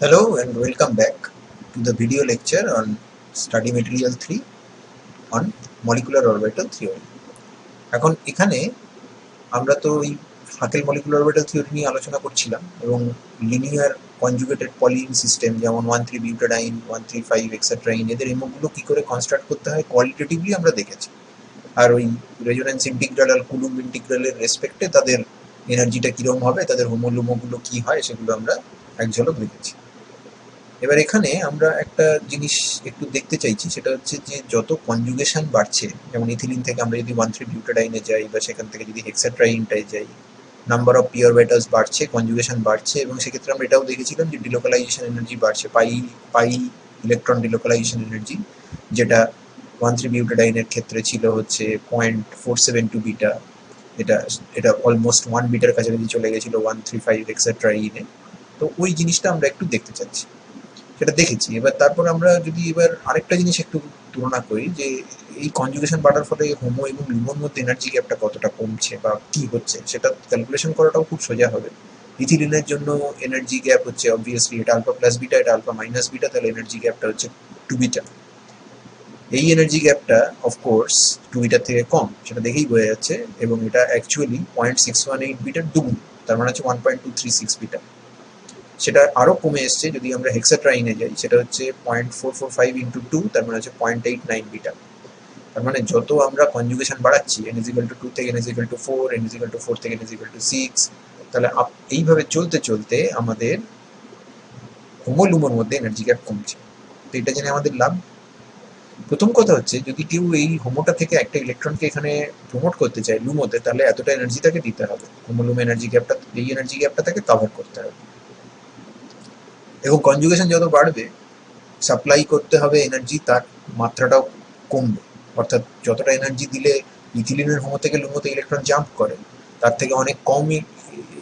Hello and welcome back to the video lecture on Study Material 3 on Molecular Orbital Theory. এখন এখানে আমরা তো এই হাকেল মলিকুলার অরবিটাল থিওরি নিয়ে আলোচনা করছিলাম এবং লিনিয়ার কনজুগেটেড পলিইন সিস্টেম যেমন 1,3 বিউটাডাইন 1,3,5 এক্সেট্রাইন এদের এমোগুলো কি করে কনস্ট্রাক্ট করতে হয় কোয়ালিটেটিভলি আমরা দেখেছি। আর ওই রেজোনেন্স ইন্টিগ্রাল আর কুলুম্ব ইন্টিগ্রালের রেসপেক্টে তাদের এনার্জিটা কিরকম হবে, তাদের হোমোলুমোগুলো কি হয় সেগুলো আমরা এক ঝলক দেখেছি। এবার এখানে আমরা একটা জিনিস একটু দেখতে চাইছি, সেটা হচ্ছে যে যত কনজুগেশন বাড়ছে, যেমন ইথিলিন থেকে আমরা যদি 1,3 বিউটাডাইনে যাই বা সেখান থেকে যদি হেক্সাট্রাইনটায় যাই, নাম্বার অফ পিওর বেটাস বাড়ছে, কনজুগেশন বাড়ছে, এবং সেক্ষেত্রে আমরা এটাও দেখেছিলাম যে ডিলোকালাইজেশন এনার্জি বাড়ছে, পাই পাই ইলেকট্রন ডিলোকালাইজেশন এনার্জি, যেটা 1,3 বিউটাডাইনের ক্ষেত্রে ছিল হচ্ছে 0.472 বিটা। এটা এটা অলমোস্ট 1 বিটার কাছাকাছি চলে গেছিল 1,3,5 হেক্সাট্রাইনে। তো ওই জিনিসটা আমরা একটু দেখতে চাচ্ছি, সেটা দেখেছি। এবার তারপর আমরা যদি এবার আরেকটা জিনিস একটু তুলনা করি যে এই কনজুগেশন বাড়ার ফলে হোমো এবং লুমোর মধ্যে এনার্জি গ্যাপটা কতটা কমছে বা কি হচ্ছে, সেটা ক্যালকুলেশন করাটাও খুব সোজা হবে। ইথিলিনের জন্য এনার্জি গ্যাপ হচ্ছে অবভিয়াসলি এটা আলফা প্লাস বিটা, এটা আলফা মাইনাস বিটা, তাহলে এনার্জি গ্যাপটা হচ্ছে 2 বিটা। এই এনার্জি গ্যাপটা অফকোর্স 2 বিটার থেকে কম, সেটা দেখেই বোঝা যাচ্ছে, এবং এটা অ্যাকচুয়ালি 0.618 বিটার দুগুণ, তার মানে হচ্ছে 1.236 বিটা। সেটা আরও কমে এসছে যদি আমরা হেক্সাট্রাইনে যাই, সেটা হচ্ছে 0.445 ইন্টু 2, তার মানে হচ্ছে 0.89 বিটা। তার মানে যত আমরা কনজুগেশন বাড়াচ্ছি, n is equal to 2 থেকে n is equal to 4, n is equal to 4 থেকে n is equal to 6, তাহলে এইভাবে চলতে চলতে আমাদের হোমোলুমোর মধ্যে এনার্জি গ্যাপ কমছে। তো এটা জেনে আমাদের লাভ। প্রথম কথা হচ্ছে, যদি কেউ এই হোমোটা থেকে একটা ইলেকট্রনকে এখানে প্রমোট করতে চায় লুমোতে, তাহলে এতটা এনার্জি তাকে দিতে হবে, হোমোলুম এনার্জি গ্যাপটা, এই এনার্জি গ্যাপটা তাকে কভার করতে হবে। এবং কনজুগেশন যত বাড়বে, সাপ্লাই করতে হবে এনার্জি, তার মাত্রাটাও কমবে। অর্থাৎ যতটা এনার্জি দিলে ইথিলিনের হোমো থেকে লুমোতে ইলেকট্রন জাম্প করে, তার থেকে অনেক কম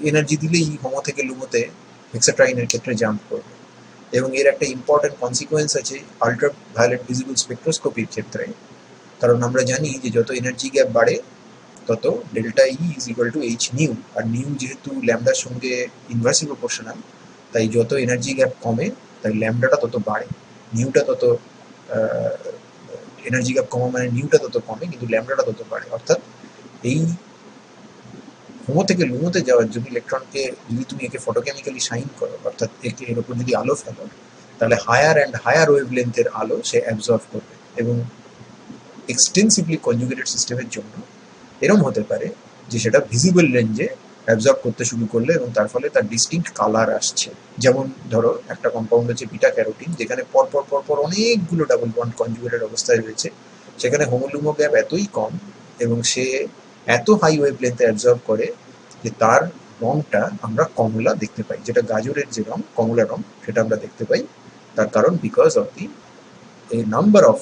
এনার্জি দিলেই হোমো থেকে লুমোতে হেক্সাট্রাইনের ক্ষেত্রে জাম্প করবে। এবং এর একটা ইম্পর্টেন্ট কনসিকোয়েন্স আছে আল্ট্রা ভায়োলেট ভিজিবল স্পেকট্রোস্কোপির ক্ষেত্রে, কারণ আমরা জানি যে যত এনার্জি গ্যাপ বাড়ে তত delta E is equal to H nu, আর নিউ যেহেতু ল্যামডার সঙ্গে ইনভার্সলি প্রপোর্শনাল, তাই যত এনার্জি গ্যাপ কমে তাই ল্যামডাটা তত বাড়ে, নিউটা তত এনার্জি গ্যাপ কমা মানে নিউটা তত কমে কিন্তু ল্যামডাটা তত বাড়ে। অর্থাৎ এই হোমো থেকে লুমোতে যাওয়ার জন্য ইলেকট্রনকে যদি তুমি একে ফটোকেমিক্যালি শাইন করো, অর্থাৎ একে এর উপর যদি আলো ফেলো, তাহলে হায়ার অ্যান্ড হায়ার ওয়েভ লেন্থের আলো সে অ্যাবজর্ভ করবে। এবং এক্সটেন্সিভলি কনজুগেটেড সিস্টেমের জন্য এরম হতে পারে যে সেটা ভিজিবল রেঞ্জে অ্যাবজর্ব করতে শুরু করলে এবং তার ফলে তার ডিস্টিংক্ট কালার আসছে। যেমন ধরো একটা কম্পাউন্ড হচ্ছে বিটা ক্যারোটিন, যেখানে পরপর পরপর অনেকগুলো ডাবল বন্ড কনজুগেটেড অবস্থায় রয়েছে, সেখানে হোমোলুমো গ্যাপ এতই কম এবং সে এত হাই ওয়েভ লেন্থে অ্যাবজর্ব করে যে তার রংটা আমরা কমলা দেখতে পাই, যেটা গাজরের যে রং কমলা রং সেটা আমরা দেখতে পাই। তার কারণ because of the a number of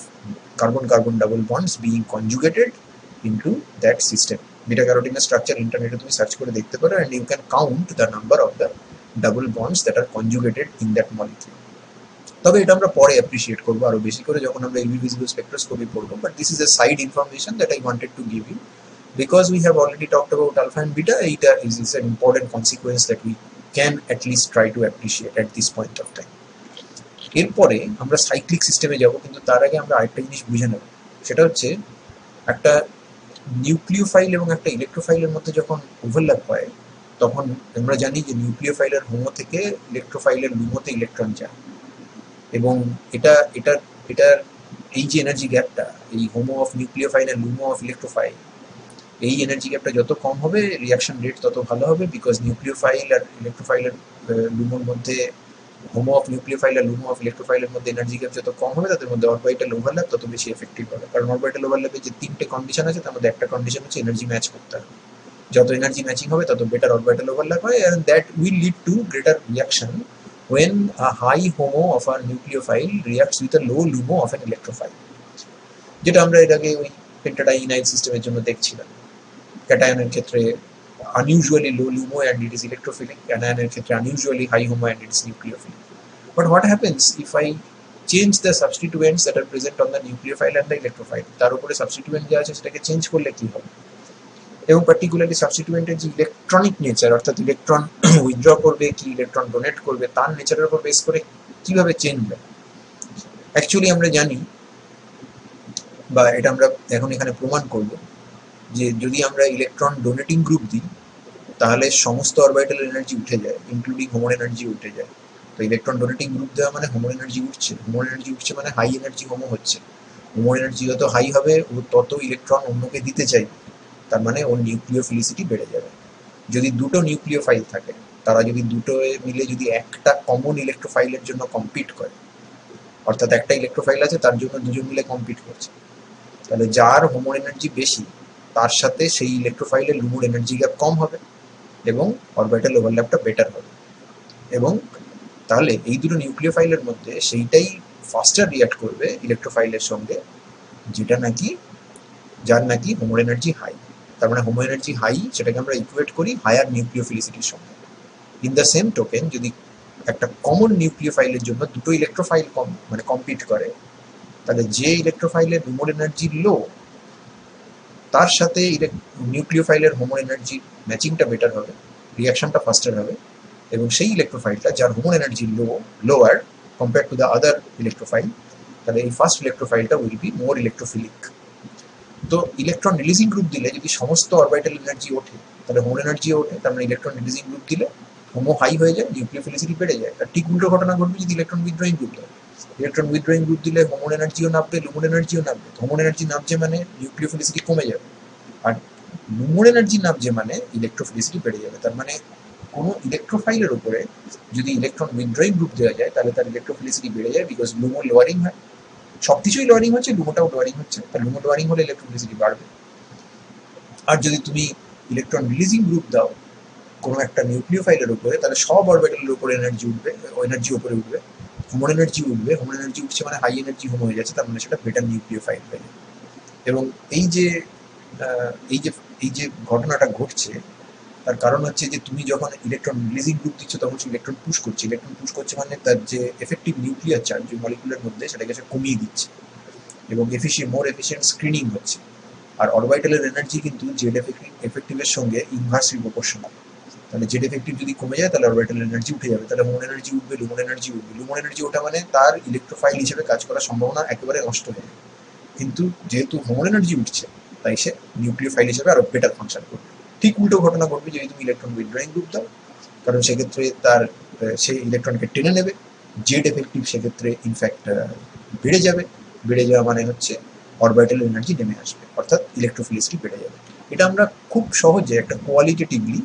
carbon-carbon double bonds being conjugated into that system. Beta carotene structure internet তুমি সার্চ করে দেখতে পারো, and you can count the number of the double bonds that are conjugated in that molecule. তবে এটা আমরা পরে appreciate করবো আরো বেশি করে যখন আমরা UV visible spectroscopy পড়বো, but this is a side information that I wanted to give you because we have already talked about alpha and beta. Eta is an important consequence that we can at least try to appreciate at this point of time. এরপরে আমরা cyclic সিস্টেমে যাব, কিন্তু তার আগে আমরা আরেকটা জিনিস বুঝে নেব, সেটা হচ্ছে একটা নিউক্লিওফাইল এবং একটা ইলেকট্রোফাইলের মধ্যে যখন ওভারল্যাপ হয়, তখন আমরা জানি যে নিউক্লিওফাইলের হোমো থেকে ইলেকট্রোফাইলের লুমোতে ইলেকট্রন যায়, এবং এটা এটা এটা এই যে এনার্জি গ্যাপটা, এই হোমো অফ নিউক্লিওফাইল আর লুমো অফ ইলেকট্রোফাইল, এই এনার্জি গ্যাপটা যত কম হবে রিয়াকশন রেট তত ভালো হবে, বিকজ নিউক্লিওফাইল আর ইলেকট্রোফাইলের লুমোর মধ্যে, হোমো অফ নিউক্লিওফাইল আর লুমো অফ ইলেকট্রোফাইলের মধ্যে এনার্জি গ্যাপ যত কম হবে তাদের মধ্যে অরবিটাল ওভারল্যাপ তত বেশি এফেক্টিভ হবে। কারণ অরবিটাল ওভারল্যাপে যে 3টে কন্ডিশন আছে তার মধ্যে একটা কন্ডিশন হচ্ছে এনার্জি ম্যাচ করতে হবে। যত এনার্জি ম্যাচিং হবে তত বেটার অরবিটাল ওভারল্যাপ হয়, and that will lead to greater reaction when a high HOMO of a nucleophile reacts with a low LUMO of an electrophile, যেটা আমরা এর আগে ওই পেন্টাডাইনাইল সিস্টেমের জন্য দেখছিলাম। ক্যাটায়নের ক্ষেত্রে unusually low LUMO and it is electrophilic, anion এর ক্ষেত্রে unusually high HOMO and it is nucleophilic. But what happens if I change the substituents that are present on the nucleophile and the electrophile? তার উপরে সাবস্টিটুয়েন্ট যা আছে সেটাকে change করলে কি হবে? এবং পার্টিকুলারলি সাবস্টিটিউয়েন্টের যে ইলেকট্রনিক নেচার, অর্থাৎ ইলেকট্রন উইথড্র করবে কি ইলেকট্রন ডোনেট করবে, তার নেচারের উপর বেস করে কিভাবে চেঞ্জ হয়। অ্যাকচুয়ালি আমরা জানি, বা এটা আমরা এখন এখানে প্রমাণ করব, যে যদি আমরা ইলেকট্রন ডোনেটিং গ্রুপ দিই তাহলে সমস্ত অরবিটাল এনার্জি উঠে যায়, ইনক্লুডিং হোমো এনার্জি উঠে যায়। তো ইলেকট্রন ডোনেটিং গ্রুপ দেওয়া মানে হোমো এনার্জি উঠছে, হোমো এনার্জি উঠছে মানে হাই এনার্জি হোমো হচ্ছে। হোমো এনার্জি যত হাই হবে ও তত ইলেকট্রন অন্যকে দিতে চাইবে, তার মানে ওর নিউক্লিওফিলিসিটি বেড়ে যাবে। যদি দুটো নিউক্লিওফাইল থাকে, তারা যদি দুটো মিলে যদি একটা কমন ইলেকট্রোফাইলের জন্য কম্পিট করে, অর্থাৎ একটা ইলেকট্রোফাইল আছে তার জন্য দুজন মিলে কম্পিট করছে, তাহলে যার হোমো এনার্জি বেশি তার সাথে সেই ইলেকট্রোফাইলের লুমোর এনার্জি গ্যাপ কম হবে এবং অরবিটাল ওভারল্যাপটা বেটার হবে। এবং তাহলে এই দুটো নিউক্লিওফাইলের মধ্যে সেইটাই ফাস্টার রিয়াক্ট করবে ইলেকট্রোফাইলের সঙ্গে যেটা নাকি যার নাকি হোমো এনার্জি হাই। তার মানে হোমো এনার্জি হাই সেটাকে আমরা ইকুয়েট করি হায়ার নিউক্লিওফিলিসিটির সঙ্গে। ইন দ্য সেম টোকেন যদি একটা কমন নিউক্লিওফাইলের জন্য দুটো ইলেকট্রোফাইল মানে কম্পিট করে, তাহলে যে ইলেকট্রোফাইলের হোমো এনার্জি লো তার সাথে নিউক্লিওফাইলের হোমো এনার্জি ম্যাচিংটা বেটার হবে, রিয়াকশনটা ফাস্টার হবে, এবং সেই ইলেকট্রোফাইলটা যার HOMO energy lower compare to the other electrophile, তাহলে এই ফার্স্ট ইলেকট্রোফাইলটা উইল বি মোর ইলেকট্রোফিলিক। তো ইলেকট্রন রিলিজিং গ্রুপ দিলে যদি সমস্ত অরবিটাল এনার্জি ওঠে তাহলে হোমো এনার্জিও ওঠে, তার মানে ইলেকট্রন রিলিজিং গ্রুপ দিলে হোমো হাই হয়ে যায়, নিউক্লিওফিলিসিটি বেড়ে যায়। তার ঠিক উল্টো ঘটনা ঘটবে যদি ইলেকট্রন উইথড্রয়িং গ্রুপ দেয়। ইলেকট্রন উইথড্রয়িং গ্রুপ দিলে হোমোর এনার্জিও নামবে, লুমোর এনার্জিও নামবে। হোমোর এনার্জি নামছে মানে নিউক্লিওফিলিসিটি কমে যাবে, আর লুমোর এনার্জি নামছে মানে ইলেকট্রোফিলিসিটি বেড়ে যাবে। তার মানে কোনো ইলেকট্রোফাইলের উপরে যদি ইলেকট্রন উইথড্রয়িং গ্রুপ দেওয়া যায় তাহলে তার ইলেকট্রোফিলিসিটি বেড়ে যায়, বিকজ লুমো লোয়ারিং হয়, সবকিছুই লোয়ারিং হচ্ছে, লুমোটাও লোয়ারিং হচ্ছে, তার লুমো লোয়ারিং হলে ইলেকট্রোফিলিসিটি বাড়বে। আর যদি তুমি ইলেকট্রন রিলিজিং গ্রুপ দাও কোনো একটা নিউক্লিওফাইলের উপরে, তাহলে সব অরবিটালের উপরে এনার্জি উঠবে, এনার্জি উপরে উঠবে, হোমো এনার্জি উঠবে, হোমো এনার্জি উঠছে মানে হাই এনার্জি হোমো হয়ে যাচ্ছে, তার মানে সেটা বেটার নিউক্লিওফাইল হয়ে যাবে। এবং এই যে এই যে এই যে ঘটনাটা ঘটছে তার কারণ হচ্ছে যে তুমি যখন ইলেকট্রন রিলিজিং গ্রুপ দিচ্ছ তখন সে ইলেকট্রন পুশ করছে, ইলেকট্রন পুশ করছে মানে তার যে এফেক্টিভ নিউক্লিয়ার চার্জ যে মলিকুলের মধ্যে সেটাকে সে কমিয়ে দিচ্ছে এবং মোর এফিসিয়েন্ট স্ক্রিনিং হচ্ছে। আর অরবিটালের এনার্জি কিন্তু জেড এফেক্টিভের সঙ্গে ইনভার্সলি প্রপোর্শনাল। তাহলে জেড এফেক্টিভ যদি কমে যায় তাহলে অরবিটাল এনার্জি উঠে যাবে, তাহলে হোমো এনার্জি উঠবে, লুমোর এনার্জি উঠবে। লুমোর এনার্জি ওঠা মানে তার ইলেকট্রোফাইল হিসেবে কাজ করার সম্ভাবনা একেবারে নষ্ট হয়ে যাবে। কিন্তু যেহেতু হোমো এনার্জি উঠছে তাই সে নিউক্লিওফাইল হিসেবে আরো বেটার ফাংশন করবে। ঠিক উল্টো ঘটনা ঘটবে যদি তুমি ইলেকট্রন উইথড্রয়িং গ্রুপ দাও, কারণ সেক্ষেত্রে তার সেই ইলেকট্রনকে টেনে নেবে, জেড এফেক্টিভ সেক্ষেত্রে ইনফ্যাক্ট বেড়ে যাবে, বেড়ে যাওয়া মানে হচ্ছে অরবিটাল এনার্জি নেমে আসবে, অর্থাৎ ইলেকট্রোফিলিসিটি বেড়ে যাবে। এটা আমরা খুব সহজে একটা কোয়ালিটেটিভলি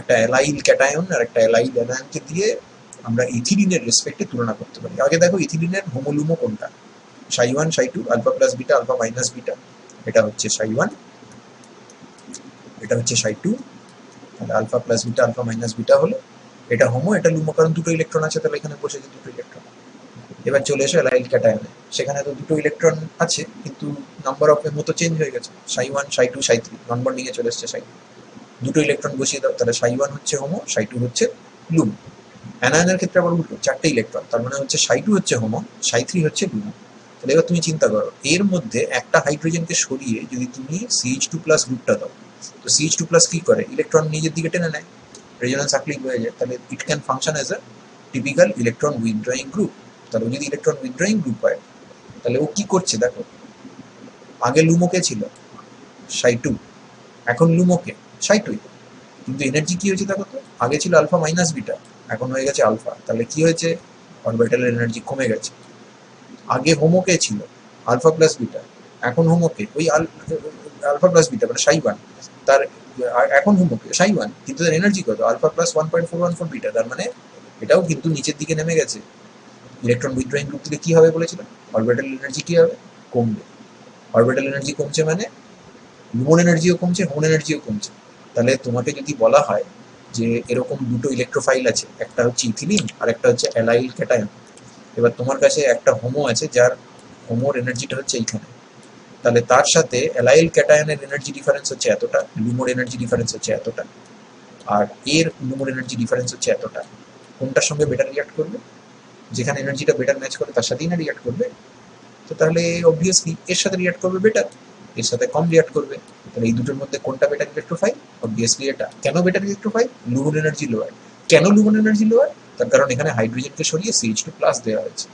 একটা অ্যালাইল ক্যাটায়ন আর একটা অ্যালাইল অ্যানায়নকে দিয়ে আমরা ইথিলিনের রেসপেক্টে তুলনা করতে পারি। আগে দেখো ইথিলিনের হোমোলুমো কোনটা, সাই 1 psi 2 alpha plus beta alpha minus beta, এটা হচ্ছে সাই 1, এটা হচ্ছে সাই 2, তাহলে alpha plus beta alpha minus beta হলো এটা হোমো, এটা লুমো, কারণ দুটো ইলেকট্রন আছে তাহলে এখানে বসেছে দুটো ইলেকট্রন। এবার চলে এসো অ্যালাইল ক্যাটায়নে, সেখানে তো দুটো ইলেকট্রন আছে কিন্তু নাম্বার অফ মতো চেঞ্জ হয়ে গেছে, সাই 1 সাই 2 সাই 3 নন বন্ডিং এ চলে এসছে সাই, দুটো ইলেকট্রন বসিয়ে দাও, তাহলে সাই 1 হচ্ছে হোমো, সাই 2 হচ্ছে লুমো। অ্যানায়নের ক্ষেত্রে আবার উল্টো, চারটে ইলেকট্রন, তার মানে হচ্ছে সাই 2 হচ্ছে হোমো, সাই 3 হচ্ছে লুমো। তাহলে এবার তুমি চিন্তা করো এর মধ্যে একটা হাইড্রোজেনকে সরিয়ে যদি তুমি CH2 প্লাস গ্রুপটা দাও, তো CH2 প্লাস কি করে, ইলেকট্রন নিজের দিকে টেনে নেয়, রেজোনেন্স সার্ক্লিং হয়ে যায়, তাহলে it can function as a typical electron withdrawing group. তাহলে যদি ইলেকট্রন উইথড্রয়িং গ্রুপ হয় তাহলে ও কি করছে দেখো, আগে লুমোকে ছিল সাই 2, এখন লুমোকে সাই 2, কিন্তু এনার্জি কি হয়েছে দেখো তো, আগে ছিল আলফা মাইনাস বিটা এখন হয়ে গেছে আলফা, তাহলে কি হয়েছে অরবিটালের এনার্জি কমে গেছে। আগে হোমোকে ছিল আলফা প্লাস বিটা, এখন হোমোকে ওই আলফা প্লাস বিটা মানে সাই 1, তার এখন হোমোকে সাই 1, কিন্তু তার এনার্জি কত আলফা প্লাস 1.414 বিটা, তার মানে এটাও কিন্তু নিচের দিকে নেমে গেছে। ইলেকট্রন উইথড্রয়িং গ্রুপ থেকে কি হবে বলেছিলাম, অরবিটাল এনার্জি কি হবে, কমবে। অরবিটাল এনার্জি কমছে মানে লুমোন এনার্জিও কমছে, হোমো এনার্জিও কমছে। তাহলে তোমাকে যদি বলা হয় যে এরকম দুটো ইলেকট্রোফাইল আছে, একটা হচ্ছে ইথিলিন আর একটা হচ্ছে অ্যালাইল ক্যাটায়ন, এবার তোমার কাছে একটা হোমো আছে যার হোমোর এনার্জিটা হচ্ছে এইখানে, তাহলে তার সাথে অ্যালাইল ক্যাটায়নের এনার্জি ডিফারেন্স হচ্ছে এতটা, লুমোর এনার্জি ডিফারেন্স হচ্ছে এতটা, আর এর লুমোর এনার্জি ডিফারেন্স হচ্ছে এতটা, কোনটার সঙ্গে বেটার রিয়াক্ট করবে, যেখানে এনার্জিটা বেটার ম্যাচ করে তার সাথেই না রিয়াক্ট করবে। তো তাহলে অবভিয়াসলি এর সাথে রিয়াক্ট করবে বেটার। এর সাথে কম রিয়াক্ট করবে। তাহলে এই দুটোর মধ্যে কোনটা বেটার ইলেকট্রোফাইল? অবভিয়াসলি এটা। কেন better electrophile? LUMO energy lower. কেন লুমন এনার্জি লোয়ার? তার কারণ এখানে হাইড্রোজেনকে সরিয়ে CH2+ দেওয়া হয়েছে।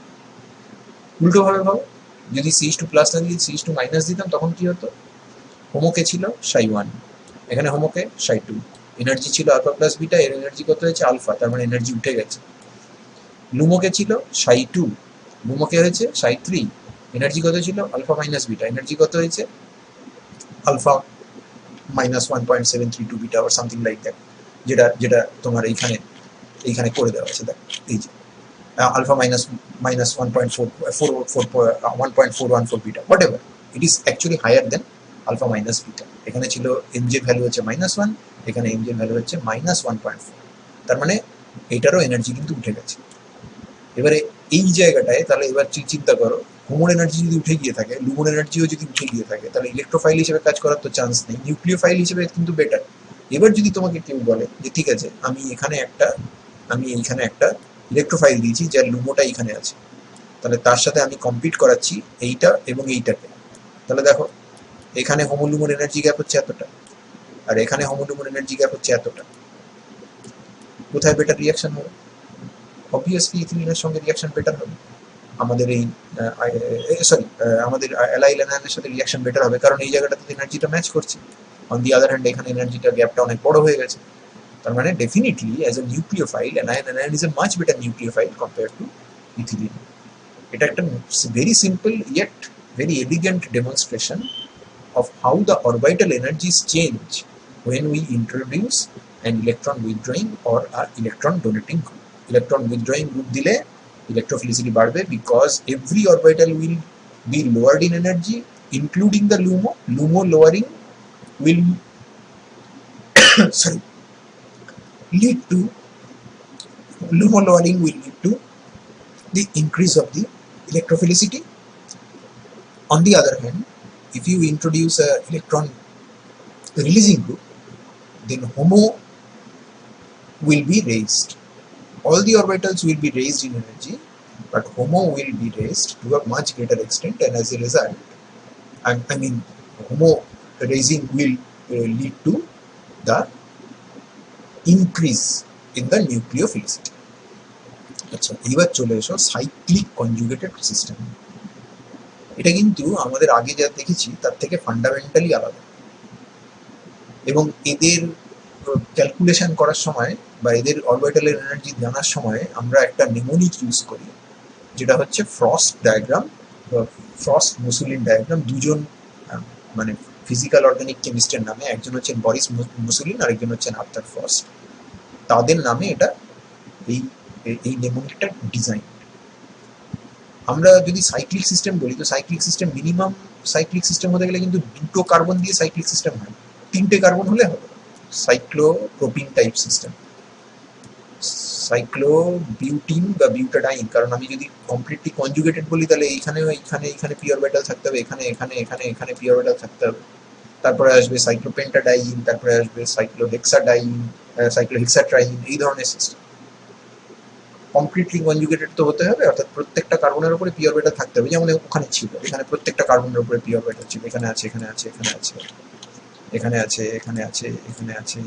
উল্টোভাবে ভাবো, যদি CH2+ না দিয়ে CH2- দিতাম তখন কি হতো? হোমোকে ছিল ψ1, এখানে হোমোকে ψ2, এনার্জি ছিল আলফা প্লাস বিটা, এর এনার্জি কত হয়েছে? আলফা, তার মানে এনার্জি উঠে গেছে। লুমোকে ছিল ψ2, লুমোকে হয়েছে ψ3, এনার্জি কত ছিল? আলফা মাইনাস বিটা, এনার্জি কত হয়েছে? Alpha minus 1.732 beta or something like that, যেটা যেটা তোমার এইখানে করে দেওয়া আছে। দেখ এই যে alpha minus 1.414 beta, whatever, it is actually higher than alpha minus beta. এখানে ছিল mj ভ্যালু হচ্ছে -1, এখানে mj ভ্যালু হচ্ছে -1.4, তার মানে এটারও এনার্জি কিন্তু উঠে গেছে। এবারে এই জায়গাটায় তাহলে এবার চিন্তা করো, হোমোর এনার্জি যদি উঠে গিয়ে থাকে, লুমোর এনার্জিও যদি উঠে গিয়ে থাকে, তাহলে ইলেকট্রোফাইল হিসেবে কাজ করার তো চান্স নেই, নিউক্লিওফাইল হিসেবে কিন্তু বেটার। এবার যদি তোমাকে কেউ বলে যে ঠিক আছে আমি এইখানে একটা ইলেকট্রোফাইল দিয়েছি যার লুমোটা এইখানে আছে, তাহলে তার সাথে আমি কম্পিট করাচ্ছি এইটা এবং এইটাকে, তাহলে দেখো এখানে হোমোলুমোর এনার্জি গ্যাপ হচ্ছে এতটা, আর এখানে হোমোলুমোর এনার্জি গ্যাপ হচ্ছে এতটা, কোথায় বেটার রিয়াকশন হবে? অবভিয়াসলি ইথিলিনের সঙ্গে রিয়াকশন বেটার হবে। আমাদের এই আমাদের অ্যালাইল অ্যানায়নের সাথে রিয়াকশন বেটার হবে, কারণ এই জায়গাটাতে এনার্জিটা ম্যাচ করছে। অন দি আদার হ্যান্ড এখানে এনার্জিটা গ্যাপটা অনেক বড় হয়ে গেছে। তার মানে definitely as a nucleophile anion is a much better nucleophile compare to ethylene. এটা একটা very simple yet very elegant demonstration of how the orbital energies change when we introduce an electron withdrawing or an electron donating group. Electron withdrawing group dile electrophilicity বাড়বে because every orbital will be lowered in energy including the LUMO. LUMO lowering will sorry lead to LUMO lowering will lead to the increase of the electrophilicity. On the other hand, if you introduce a electron releasing group, then HOMO will be raised. All the orbitals will be raised in energy, but HOMO will be raised to a much greater extent, and as a result, I mean, HOMO raising will lead to the increase in the nucleophilicity. আচ্ছা, এবার চলে এসো cyclic conjugated system. এটা কিন্তু আমাদের আগে যা দেখেছি তার থেকে ফান্ডামেন্টালি আলাদা, এবং এদের ক্যালকুলেশন করার সময় বা এদের অরবিটালের এনার্জি জানার সময় আমরা একটা নেমোনিক ইউজ করি, যেটা হচ্ছে ফ্রস্ট ডায়াগ্রাম, ফ্রস্ট মুসুলিন ডায়াগ্রাম। দুজন মানে ফিজিক্যাল অর্গানিক কেমিস্টের নামে, একজন হচ্ছেন বরিস মুসুলিন আর একজন হচ্ছেন আর্থার ফ্রস্ট, তাদের নামে এটা এই নেমোনিকটা ডিজাইন। আমরা যদি সাইক্লিক সিস্টেম বলি, তো cyclic system minimum cyclic system হতে গেলে কিন্তু 2টো কার্বন দিয়ে সাইক্লিক সিস্টেম হয়, 3টে কার্বন হলে হবে সাইক্লোপ্রোপিন টাইপ সিস্টেম, সাইক্লোবিউটিন বা বিউটাডাইন। কারণ আমি যদি কমপ্লিটলি কনজুগেটেড বলি তাহলে এইখানে পি অরবিটাল থাকতে হবে, এখানে পি অরবিটাল থাকতে হবে, তারপরে আসবে সাইক্লোপেন্টাডাইন, তারপরে আসবে সাইক্লোহেক্সাট্রাইন, এই ধরনের সিস্টেম। কমপ্লিটলি কনজুগেটেড তো হতে হবে, অর্থাৎ প্রত্যেকটা কার্বনের উপরে পি অরবিটাল থাকতে হবে, যেমন ওখানে ছিল, এখানে প্রত্যেকটা কার্বনের উপরে পি অরবিটাল ছিল, এখানে আছে, এখানে আছে, এখানে আছে, এখানে আছে, এখানে আছে, এখানে আছে,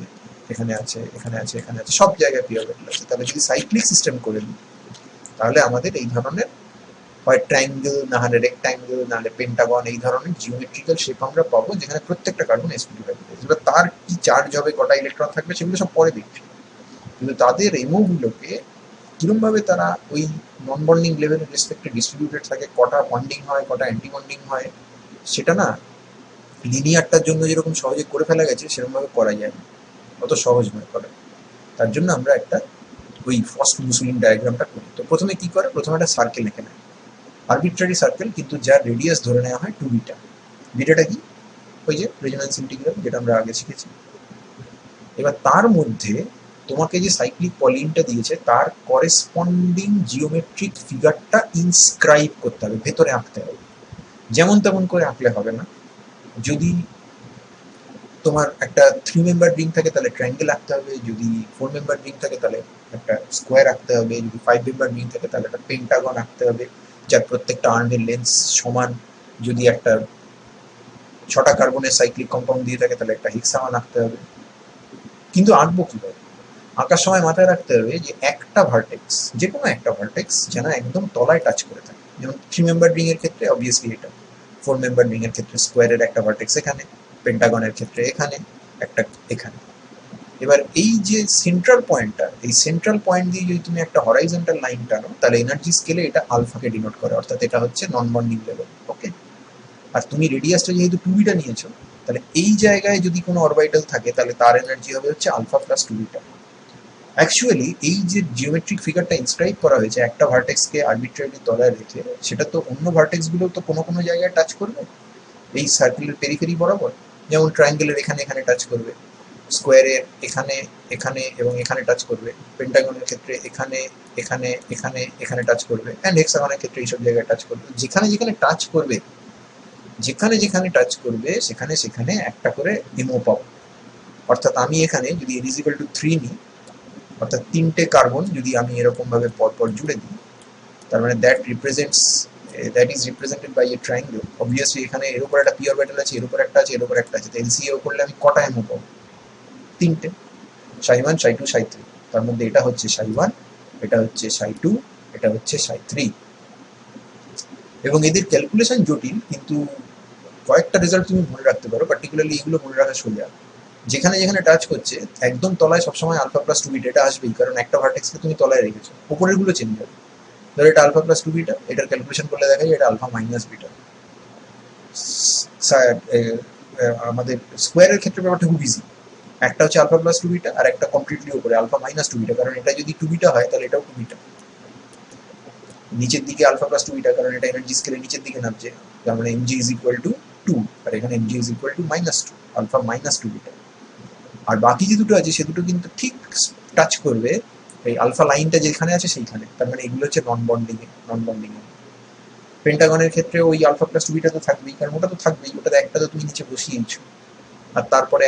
এখানে আছে, এখানে আছে, এখানে আছে, সব জায়গায় পি অরবিটাল আছে। তাহলে যদি সাইক্লিক সিস্টেম করে নিই তাহলে আমাদের এই ধরনের হয় ট্রায়াঙ্গেল, না হলে রেক্ট্যাঙ্গেল, না হলে পেন্টাগন, এই ধরনের জিওমেট্রিক্যাল শেপ আমরা পাবো, যেখানে প্রত্যেকটা কার্বন sp2 আছে। এবার তার কি চার্জ হবে, কটা ইলেকট্রন থাকবে, সেগুলো সব পরে দেখছি, কিন্তু তাদের এমোগুলোকে কিরম ভাবে তারা ওই নন বন্ডিং লেভেলের রেসপেক্টে ডিস্ট্রিবিউটেড থাকে, কটা বন্ডিং হয়, কটা অ্যান্টি বন্ডিং হয়, সেটা না লিনিয়ারটার জন্য যেরকম সহজে করে ফেলা গেছে সেরকম ভাবে করা যায় না, অত সহজ নয় করা। তার জন্য আমরা একটা ওই ফার্স্ট মুসলিন ডায়াগ্রামটা করি। তো প্রথমে কি করে, প্রথমে একটা সার্কেল এঁকে নেয়, আরবিট্রারি সার্কেল, কিন্তু যার রেডিয়াস ধরে নেওয়া হয় 2 বিটা। বিটাটা কি? ওই যে রেজোন্যান্স ইন্টিগ্রাল, যেটা আমরা আগে শিখেছি। এবার তার মধ্যে তোমাকে যে সাইক্লিক পলিনটা দিয়েছে তার করেসপন্ডিং জিওমেট্রিক ফিগারটা ইনস্ক্রাইব করতে হবে, ভেতরে আঁকতে হবে, যেমন তেমন করে আঁকলে হবে না। যদি তোমার একটা 3 মেম্বার রিং থাকে তাহলে ট্রায়াঙ্গেল আঁকতে হবে, যদি 4 মেম্বার রিং থাকে তাহলে একটা স্কোয়ার আঁকতে হবে, যদি 5 মেম্বার রিং থাকে তাহলে একটা পেন্টাগন আঁকতে হবে যার প্রত্যেকটা আর্মের লেন্থ সমান, যদি একটা 6টা কার্বনের সাইক্লিক কম্পাউন্ড দিয়ে থাকে তাহলে একটা হেক্সাগন আঁকতে হবে। কিন্তু আঁকবো কিভাবে? আঁকার সময় মাথায় রাখতে হবে যে একটা ভার্টেক্স, যে কোনো একটা ভার্টেক্স যেন একদম তলায় টাচ করে থাকে। যেমন 3 মেম্বার রিং এর ক্ষেত্রে অবভিয়াসলি এটা, 4 মেম্বার রিং এর ক্ষেত্রে স্কোয়ারের একটা ভার্টেক্স এখানে, পেন্টাগনের ক্ষেত্রে এখানে, একটা এখানে। এবার এই যে সেন্ট্রাল পয়েন্টটা, এই সেন্ট্রাল পয়েন্ট দিয়ে যদি তুমি একটা হরাইজন্টাল লাইন টানো তাহলে এনার্জি স্কেলে এটা আলফাকে ডিনোট করে, অর্থাৎ এটা হচ্ছে নন বন্ডিং লেভেল। ওকে, আর তুমি রেডিয়াসটা যেহেতু 2 বিটা নিয়েছো, তাহলে এই জায়গায় যদি কোনো অরবিটাল থাকে তাহলে তার এনার্জি হবে হচ্ছে আলফা প্লাস 2 বিটা। অ্যাকচুয়ালি এই যে জিওমেট্রিক ফিগারটা ইনস্ক্রাইব করা হয়েছে একটা ভার্টেক্সকে আরবিট্রারিলি তলায় রেখে, সেটা তো অন্য ভার্টেক্সগুলো তো কোনো কোনো জায়গায় টাচ করবে এই সার্কেলের পেরিফেরি বরাবর। যেমন ট্রায়াঙ্গেলের এখানে এখানে টাচ করবে, স্কোয়ারের এখানে এখানে এবং এখানে টাচ করবে, পেন্টাগনের ক্ষেত্রে এখানে এখানে এখানে এখানে টাচ করবে, অ্যান্ড হেক্সাগনের ক্ষেত্রে এইসব জায়গায় টাচ করবে। যেখানে যেখানে টাচ করবে, যেখানে যেখানে টাচ করবে সেখানে সেখানে একটা করে এমও পাবো। অর্থাৎ আমি এখানে যদি n = 3 নিই, অর্থাৎ 3টে কার্বন যদি আমি এরকম ভাবে পরপর জুড়ে দিই, তার মানে that is represented by a triangle. Obviously এখানে এর উপর একটা পি অরবিটাল আছে, এর উপর একটা আছে, এর উপর একটা আছে, এলসিএও করলে আমি কটা এমও পাবো? 3টে, সাই 1, সাই 2, সাই 3। তার মধ্যে এটা হচ্ছে সাই 1, এটা হচ্ছে সাই 2, এটা হচ্ছে সাই 3। এবং এদের ক্যালকুলেশন জটিল, কিন্তু কয়েকটা রেজাল্ট তুমি মনে রাখতে পারো, পার্টিকুলারলি এগুলো মনে রাখা সোজা। যেখানে যেখানে টাচ করছে একদম তলায় সবসময় আলফা প্লাস 2 বিটা এটা আসবেই, কারণ একটা ভার্টেক্সকে তুমি তলায় রেখেছো, উপরের গুলো চেঞ্জ হবে। ধরো এটা আলফা প্লাস 2 বিটা, এটার ক্যালকুলেশন করলে দেখা যায় এটা আলফা মাইনাস বিটা। আমাদের স্কোয়ারের ক্ষেত্রে ব্যাপারটা খুব ইজি, একটা হচ্ছে আলফা প্লাস 2 বিটা আর একটা কমপ্লিটলি উপরে আলফা মাইনাস 2 বিটা, কারণ এটা যদি 2 বিটা হয় তাহলে এটাও 2 বিটা। নিচের দিকে আলফা প্লাস 2 বিটা, কারণ এটা এনার্জি স্কেলে নিচের দিকে নামছে, তার মানে mg = 2, আর এখানে mg = -2, আলফা মাইনাস 2 বিটা। আর বাকি যে দুটো আছে সে দুটো কিন্তু ঠিক টাচ করবে এই আলফা লাইনটা যেখানে আছে সেইখানে, তার মানে এগুলো হচ্ছে নন বন্ডিং। পেন্টাগনের ক্ষেত্রে ওই আলফা প্লাস 2 বিটা তো থাকবেই, কারণ ওটা তো থাকবেই, ওটা একটা তো তুমি নিচে বসিয়েছো। আর তারপরে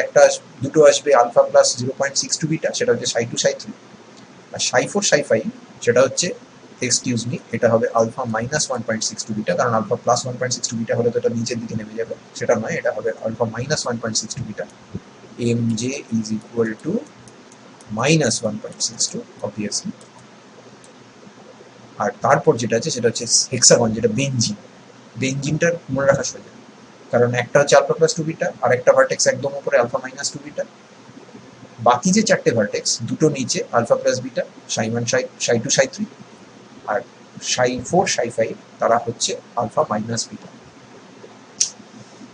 দুটো আসবে আলফা প্লাস 0.62 বিটা, সেটা হচ্ছে সাই 2, সাই 3। আর সাই 4, সাই 5 সেটা হচ্ছে, এক্সকিউজ মি, এটা হবে আলফা মাইনাস 1.62 বিটা, কারণ আলফা প্লাস 1.62 বিটা হলে তো এটা নিচের দিকে নেমে যাবে, সেটা নয়, এটা হবে alpha minus 1.62 beta. mj = -1.62 obviously. আর তারপর যেটা আছে সেটা হচ্ছে হেক্সাগন, যেটা বেনজিনটার মনে রাখা সোজা, কারণ একটা হচ্ছে আলফা প্লাস 2 বিটা আর একটা ভার্টেক্স একদম উপরে আলফা মাইনাস 2 বিটা। বাকি যে 4টে ভার্টেক্স, দুটো নিচে আলফা প্লাস বিটা, সাই 1, সাই 2, সাই 3, আর সাই 4, সাই 5 তারা হচ্ছে আলফা মাইনাস বিটা।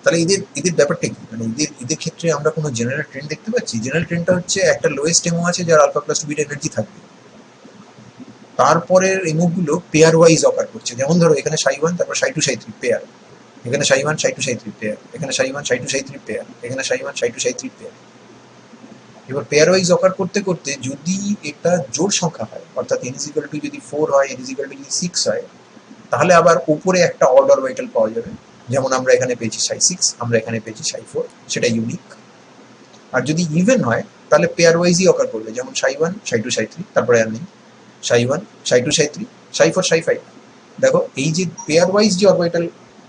তাহলে এদের ব্যাপারটা কি, মানে এদের ক্ষেত্রে আমরা কোনো জেনারেল ট্রেন্ড দেখতে পাচ্ছি? জেনারেল ট্রেন্ডটা হচ্ছে একটা লোয়েস্ট এমও আছে যার আলফা প্লাস 2 বিটা এনার্জি থাকবে, তারপরের এমও গুলো পেয়ার ওয়াইজ অকার করছে। যেমন ধরো এখানে সাই 1, তারপর সাই 2, সাই 3 পেয়ার, এখানে সাই 1, সাই 2, সাই 3 পেয়ার, এখানে সাই 1, সাই 2, সাই 3 পেয়ার, এখানে সাই 1, সাই 2, সাই 3 পেয়ার। এবার পেয়ার ওয়াইজ অকার করতে করতে যদি এটা জোড় সংখ্যা হয়, অর্থাৎ n = যদি 4 হয়, n = যদি 6 হয়, তাহলে আবার উপরে একটা অড অরবিটাল পাওয়া যাবে। যেমন আমরা এখানে পেয়েছি সাই 6, আমরা এখানে পেয়েছি সাই 4, সেটা ইউনিক। আর যদি ইভেন হয় তাহলে পেয়ার ওয়াইজই অকার করবে, যেমন সাই 1, সাই 2, সাই 3, তারপরে আর নেই, সাই 1, সাই 2, সাই 3, সাই 4, সাই 5। দেখো এই যে পেয়ার ওয়াইজ যে অরবিটাল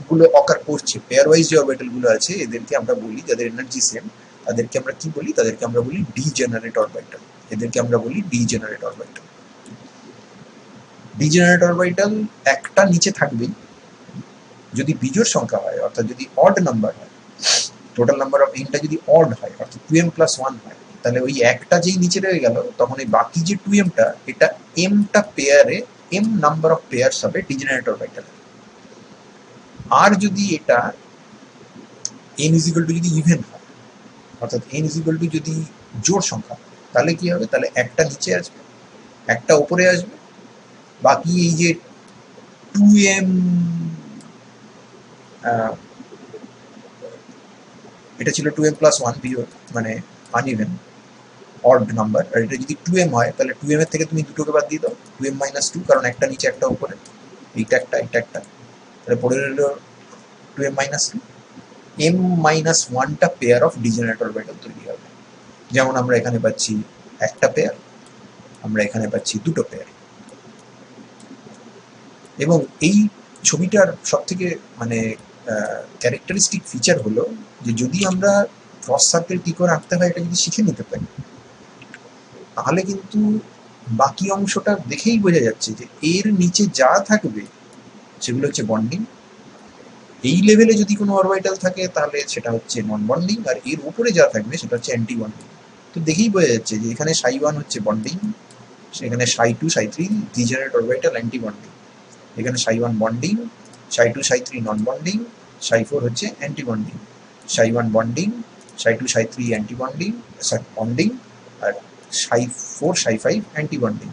গুলো অকার করছে, পেয়ার ওয়াইজ যে অরবিটাল গুলো আছে, এদেরকে আমরা বলি, যাদের এনার্জি সেম, তাদেরকে আমরা কি বলি? তাদেরকে আমরা বলি ডিজেনারেট অরবিটাল। এদেরকে আমরা বলি ডিজেনারেট অরবিটাল। ডিজেনারেট অরবিটাল একটা নিচে থাকবেই, যদি বিজোড় সংখ্যা হয়, অর্থাৎ যদি অড নাম্বার হয়, টোটাল নাম্বার অফ এনটা যদি অড হয়, অর্থাৎ 2m + 1 হয়, তাহলে ওই একটা যেই নিচে রয়ে গেল, তখন এই বাকি যে 2mটা, এটা mটা পেয়ারে, m নাম্বার অফ পেয়ারস হবে ডিজেনারেট অরবিটাল। আর যদি এটা n = যদি ইভেন হয়, অর্থাৎ n = যদি জোড় সংখ্যা, তাহলে কি হবে? তাহলে একটা নিচে আসবে, একটা উপরে আসবে, বাকি এই যে 2m, এটা ছিল 2m + 1 বিয়োগ, মানে আনইভেন অড নাম্বার। আর এটা যদি 2m হয় তাহলে 2m এর থেকে তুমি দুটোকে বাদ দিয়ে দাও, 2m - 2, কারণ একটা নিচে একটা উপরে, এইটা একটা, এটা একটা, তাহলে পড়ে রইল 2m - 2। m - 1টা পেয়ার অফ ডিজেনারেট অরবিটাল তৈরি হবে। যেমন আমরা এখানে পাচ্ছি একটা পেয়ার, আমরা এখানে পাচ্ছি দুটো পেয়ার। এবং এই ছবিটার সব থেকে মানে ক্যারেক্টারিস্টিক ফিচার হলো যে যদি আমরা ক্রস সার্কেল কি করে আঁকতে হয় এটা যদি শিখে নিতে পারি, তাহলে কিন্তু বাকি অংশটা দেখেই বোঝা যাচ্ছে যে এর নিচে যা থাকবে সেগুলো হচ্ছে বন্ডিং, এই লেভেলে যদি কোনো অরবিটাল থাকে তাহলে সেটা হচ্ছে নন বন্ডিং, আর এর উপরে যা থাকবে সেটা হচ্ছে অ্যান্টি বন্ডিং। তো দেখেই বোঝা যাচ্ছে যে এখানে সাই 1 হচ্ছে বন্ডিং, সেখানে সাই 2 সাই 3 ডিজেনারেট অরবিটাল অ্যান্টি বন্ডিং, এখানে সাই 1 বন্ডিং, সাই 2 সাই 3 নন বন্ডিং, সাই 4 হচ্ছে অ্যান্টি বন্ডিং, সাই 1 বন্ডিং, সাই 2 সাই 3 অ্যান্টি বন্ডিং বন্ডিং, আর সাই 4 সাই 5 অ্যান্টি বন্ডিং,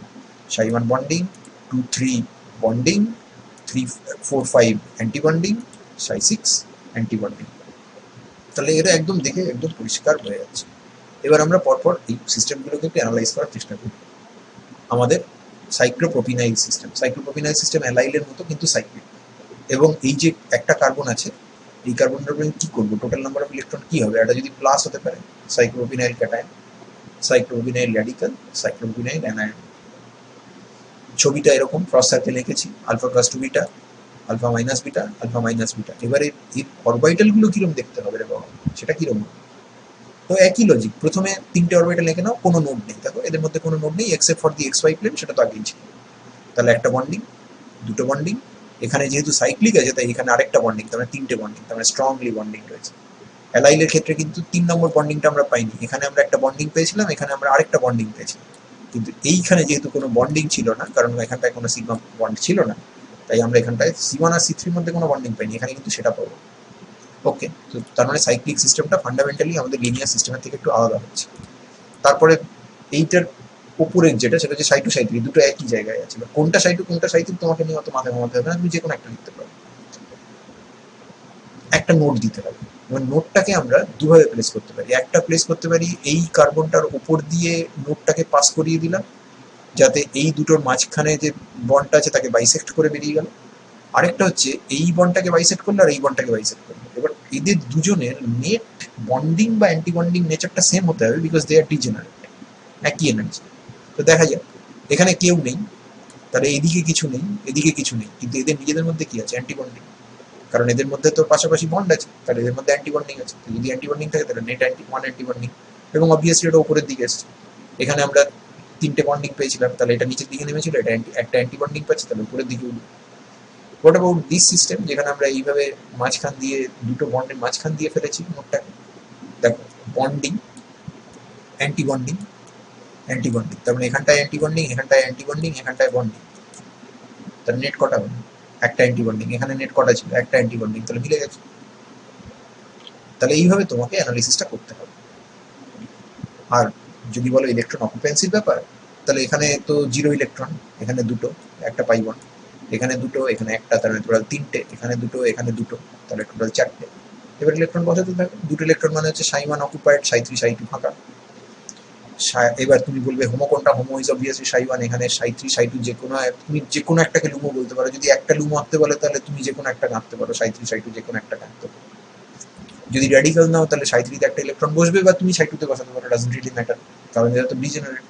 সাই 1 বন্ডিং, 2 3 বন্ডিং, 3 4 5 অ্যান্টি বন্ডিং, সাই 6 অ্যান্টি বন্ডিং। তাহলে এটা একদম দেখে একদম পরিষ্কার হয়ে যাচ্ছে। এবার আমরা পরপর এই সিস্টেমগুলোকে একটু অ্যানালাইজ করার চেষ্টা করি। আমাদের সাইক্লোপ্রোপিনাইল সিস্টেম অ্যালাইলের মতো কিন্তু সাইক্লিক, এবং এই যে একটা কার্বন আছে, এই কার্বনটার কি করবো, টোটাল নাম্বার অফ ইলেকট্রন কি হবে, এটা যদি প্লাস হতে পারে cyclopropenyl cation, cyclopropenyl radical, cyclopropenyl anion. ছবিটা এরকম ক্রস সার্কেল এঁকেছি, alpha plus two beta, alpha minus beta, alpha minus beta. এবারে এই অরবিটালগুলো কিরকম দেখতে হবে রে বাবা, সেটা কিরকম? তো একই লজিক, প্রথমে তিনটে অরবিটাল এঁকে নাও, কোনো নোড নেই, দেখো এদের মধ্যে কোনো নোড নেই except for the X Y plane, সেটা তো আগেই ছিল। তাহলে একটা বন্ডিং, দুটো বন্ডিং, এখানে যেহেতু সাইক্লিক আছে তাই এখানে আরেকটা বন্ডিং, তার মানে তিনটে বন্ডিং, তার মানে স্ট্রংলি বন্ডিং রয়েছে। অ্যালাইলের ক্ষেত্রে কিন্তু 3 নম্বর বন্ডিংটা আমরা পাইনি, এখানে আমরা একটা বন্ডিং পেয়েছিলাম, এখানে আমরা আরেকটা বন্ডিং পেয়েছিলাম, কিন্তু এইখানে যেহেতু কোনো বন্ডিং ছিল না, কারণ এখানটায় কোনো সিগমা বন্ড ছিল না, তাই আমরা এখানটায় C1 আর C3 মধ্যে কোনো বন্ডিং পাইনি, এখানে কিন্তু সেটা পাবো। ওকে, তো তার মানে সাইক্লিক সিস্টেমটা ফান্ডামেন্টালি আমাদের লিনিয়ার সিস্টেমের থেকে একটু আলাদা হচ্ছে। তারপরে এইটার উপরের যেটা, সেটা হচ্ছে সাই 2 সাই 3, দুটো একই জায়গায় আছে, কোনটা সাই 2 কোনটা সাই 3 তোমাকে নিয়ে অত মাথায় ঘামাতে হবে না, তুমি যে কোনো একটা লিখতে পারো। একটা নোট দিতে হবে, এবার নোটটাকে আমরা দুভাবে প্লেস করতে পারি। একটা প্লেস করতে পারি এই কার্বনটার উপর দিয়ে নোটটাকে পাস করিয়ে দিলাম, যাতে এই দুটোর মাঝখানে যে বন্ডটা আছে তাকে বাইসেক্ট করে বেরিয়ে গেল। আরেকটা হচ্ছে এই বন্ডটাকে বাইসেক্ট করলো আর এই বন্ডটাকে বাইসেক্ট করলো। এবার এদের দুজনের নেট বন্ডিং বা অ্যান্টি বন্ডিং নেচারটা সেম হতে হবে, বিকজ দে আর ডিজেনারেট, একই এনার্জি। তো দেখা যাক, এখানে কেউ নেই, তাহলে এদিকে কিছু নেই, এদিকে কিছু নেই, কিন্তু এদের নিজেদের মধ্যে কি আছে, অ্যান্টি বন্ডিং, কারণ এদের মধ্যে তো পাশাপাশি বন্ড আছে, তাহলে এদের মধ্যে অ্যান্টি বন্ডিং আছে। যদি অ্যান্টি বন্ডিং থাকে তাহলে নেট অ্যান্টি বন্ডিং, এবং অবভিয়াসলি এটা উপরের দিকে এসছে। এখানে আমরা তিনটে বন্ডিং পেয়েছিলাম, তাহলে এটা নিচের দিকে নেমেছিল, এটা একটা অ্যান্টি বন্ডিং পাচ্ছে, তাহলে উপরের দিকে উঠবে। হোয়াট অ্যাবাউট দিস সিস্টেম, যেখানে আমরা এইভাবে মাঝখান দিয়ে দুটো বন্ডের মাঝখান দিয়ে ফেলেছি নোটটাকে, দেখো bonding, anti bonding, anti bonding, তার মানে এখানটায় অ্যান্টি বন্ডিং, এখানটায় অ্যান্টি বন্ডিং, এখানটায় বন্ডিং, তার নেট কটা হবে, একটা অ্যান্টি বন্ডিং, এখানে নেট কটা ছিল, একটা অ্যান্টি বন্ডিং, তাহলে মিলে গেছে। তাহলে এইভাবে তোমাকে অ্যানালিসিসটা করতে হবে। আর যদি বলো ইলেকট্রন অকুপেন্সির ব্যাপার, তাহলে এখানে তো 0 ইলেকট্রন, এখানে দুটো, একটা পাই 1, এখানে দুটো, এখানে একটা, তাহলে টোটাল 3টে, এখানে দুটো, এখানে দুটো, তাহলে টোটাল 4টে। এবার ইলেকট্রন বসাতে থাকো, দুটো ইলেকট্রন মানে হচ্ছে সাই 1 অকুপাইড, সাই 3 সাই 2 ফাঁকা। এবার তুমি বলবে হোমো কোনটা, হোমো ইজ অবভিয়াসলি সাই 1, এখানে সাই 3 সাই 2 যে কোনো, তুমি যে কোনো একটাকে লুমো বলতে পারো, যদি একটা লুমো আঁকতে বলে তাহলে তুমি যে কোনো একটা আঁকতে পারো, সাই 3 সাই 2 যে কোনো একটা আঁকতে পারো। যদি র্যাডিক্যাল নাও তাহলে সাই 3 তে একটা ইলেকট্রন বসবে, বা তুমি সাই 2 তে বসাতে পারো, ডাজন্ট রিয়েলি ম্যাটার, কারণ এটা তো ডিজেনারেট।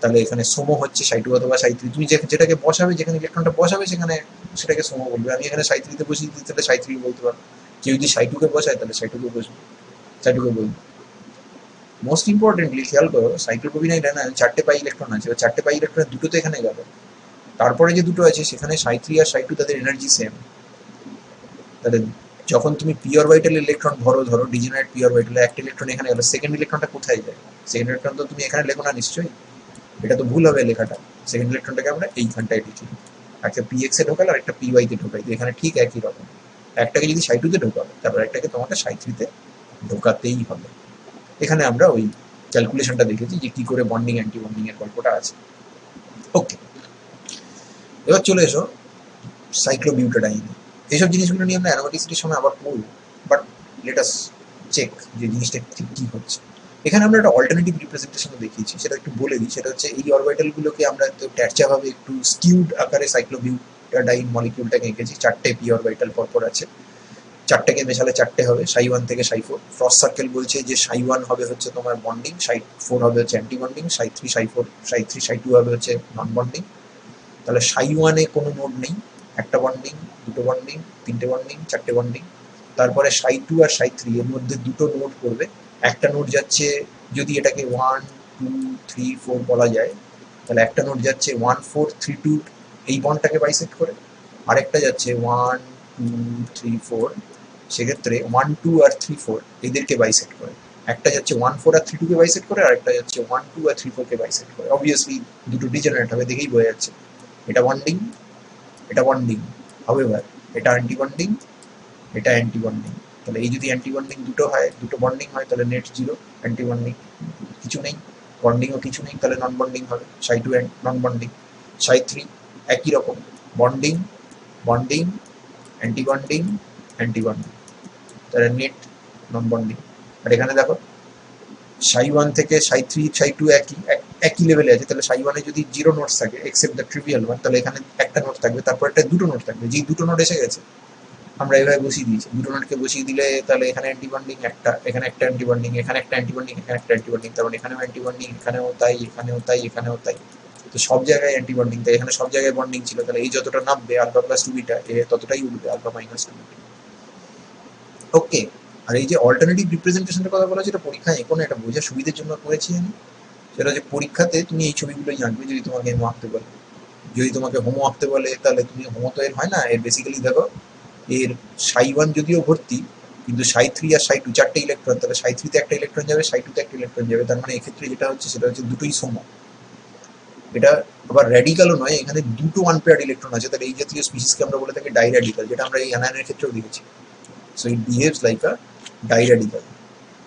তাহলে এখানে সোমো হচ্ছে সাই 2 অথবা সাই 3, তুমি যেটাকে বসাবে, যেখানে ইলেকট্রনটা বসাবে সেখানে সেটাকে সোমো বলবে। আমি এখানে সাই 3 তে বসিয়ে দিই, তাহলে সাই 3 বলতে পারো। কেউ যদি সাই 2 কে বসায় তাহলে সাই 2 কে বসবে, সাই 2 কে বলবে। মোস্ট ইম্পর্টেন্টলি খেয়াল করো, সাইক্লোপ্রোপিনাইল অ্যানায়ন 4টে পাই ইলেকট্রন আছে, 4টে পাই ইলেকট্রনের দুটো তো এখানে গেল, তারপরে যে দুটো আছে সেখানে সাই 3 আর সাই 2 তাদের এনার্জি সেম। তাহলে যখন তুমি পি অরবিটাল ইলেকট্রন ধরো ডিজেনারেট পি অরবিটালে একটা ইলেকট্রন এখানে গেল, সেকেন্ড ইলেকট্রনটা কোথায় যায়? সেকেন্ড ইলেকট্রন তো তুমি এখানে লেখো না নিশ্চয়ই, এটা তো ভুল হবে লেখাটা। সেকেন্ড ইলেকট্রনটাকে আমরা এইখানটায় লিখি, একটা পি এক্স এ ঢোকালো আর একটা পি ওয়াই তে ঢোকাই, তো এখানে ঠিক একই রকম। একটাকে যদি সাই 2 তে ঢোকাবে, তারপর একটাকে তোমাকে সাই 3 তে ঢোকাতেই হবে। এখানে আমরা ওই ক্যালকুলেশনটা দেখেছি যে কি করে বন্ডিং অ্যান্টি বন্ডিং এর গল্পটা আছে। ওকে, এবার চলে এসো সাইক্লোবিউটাডাইন। এইসব জিনিসগুলো নিয়ে আমরা অ্যারোমেটিসিটির সময় আবার পড়বো, বাট লেট আস চেক যে জিনিসটা ঠিক কী হচ্ছে। এখানে আমরা একটা অল্টারনেটিভ রিপ্রেজেন্টেশনও দেখিয়েছি, সেটা একটু বলে দিই। সেটা হচ্ছে এই অরবিটালগুলোকে আমরা তো ট্যারচাভাবে একটু স্কিউড আকারে সাইক্লোবিউটাডাইন মলিকিউলটাকে এঁকেছি। 4টে পি অরবিটাল পরপর আছে, 4টেকে মেশালে 4টে হবে, সাই 1 থেকে সাই 4। ক্রস সার্কেল বলছে যে সাই 1 হবে হচ্ছে তোমার বন্ডিং, সাই 4 হবে হচ্ছে অ্যান্টি বন্ডিং, সাই 3 সাই 4 সাই 3 সাই 2 হবে হচ্ছে নন বন্ডিং। তাহলে সাই 1 এ কোনো নোড নেই, একটা বন্ডিং, দুটো বন্ডিং, তিনটে বন্ডিং, চারটে বন্ডিং। তারপরে সাই 2 আর সাই 3 এর মধ্যে দুটো নোড করবে। একটা নোড যাচ্ছে, যদি এটাকে 1 2 3 4 বলা যায়, তাহলে একটা নোড যাচ্ছে 1 4 3 2 এই বন্ডটাকে বাইসেক্ট করে, আরেকটা যাচ্ছে 1 2 3 4, সেক্ষেত্রে 1 2 আর 3 4 এদেরকে বাইসেক্ট করে। একটা যাচ্ছে 1 4 আর 3 2 কে বাইসেক্ট করে, আর একটা যাচ্ছে 1 2 আর 3 4 কে বাইসেক্ট করে। অবভিয়াসলি দুটো ডিজেনারেট হবে, দেখেই বোঝা যাচ্ছে। এটা বন্ডিং, এটা বন্ডিং, হাউএভার এটা অ্যান্টি বন্ডিং, এটা অ্যান্টি বন্ডিং। তাহলে এই যদি অ্যান্টি বন্ডিং দুটো হয়, দুটো বন্ডিং হয়, তাহলে নেট জিরো। অ্যান্টি বন্ডিং কিছু নেই, বন্ডিংও কিছু নেই, তাহলে নন বন্ডিং হবে। সাই 2 নন বন্ডিং, সাই 3 একই রকম, bonding bonding, anti bonding, anti bonding, তাহলে নেট নন বন্ডিং। আর এখানে দেখো সাই 1 থেকে সাই 3 সাই 2 একই লেভেলে আছে, তাহলে সাই 1 এ যদি 0 নোটস থাকে এক্সেপ্ট দ্য ট্রিভিয়াল ওয়ান, তাহলে এখানে একটা নোট থাকবে, তারপর একটা দুটো নোট থাকবে। যেই দুটো নোট এসে গেছে আমরা এভাবে বসিয়ে দিয়েছি, দুটো নোটকে বসিয়ে দিলে তাহলে এখানে অ্যান্টি বন্ডিং একটা, এখানে একটা অ্যান্টি বন্ডিং, এখানে একটা অ্যান্টি বন্ডিং, এখানে একটা অ্যান্টি বন্ডিং, তারপর এখানেও অ্যান্টি বন্ডিং, এখানেও তাই, এখানেও তাই, এখানেও তাই। তো সব জায়গায় অ্যান্টি বন্ডিং, তাই এখানে সব জায়গায় বন্ডিং ছিল, তাহলে এই যতটা নামবে আলফা প্লাস 2 বিটা এ ততটাই উঠবে আলফা মাইনাস 2 বিটা। ওকে। আর এই যে অল্টারনেটিভ রিপ্রেজেন্টেশনের কথা বলা, যেটা পরীক্ষায় এখনো এটা বোঝার সুবিধার জন্য করেছি আমি, সেটা হচ্ছে পরীক্ষাতে তুমি এই ছবিগুলোই আঁকবে যদি তোমাকে এমো আঁকতে বলে। যদি তোমাকে হোমো আঁকতে বলে তাহলে তুমি হোমো তো এর হয় না, এর বেসিক্যালি দেখো এর সাই 1 যদিও ভর্তি, কিন্তু সাই 3 আর সাই 2 চারটে ইলেকট্রন, তাহলে সাই 3 তে একটা ইলেকট্রন যাবে, সাই 2 তে একটা ইলেকট্রন যাবে, তার মানে এক্ষেত্রে যেটা হচ্ছে সেটা হচ্ছে দুটোই সম। এটা আবার র্যাডিক্যালও নয়, এখানে দুটো আনপেয়ার্ড ইলেকট্রন আছে, তাহলে এই জাতীয় স্পিসিসকে আমরা বলে থাকি ডাইর্যাডিক্যাল, যেটা আমরা এই অ্যানায়নের ক্ষেত্রেও দেখেছি। So it behaves like a diradical.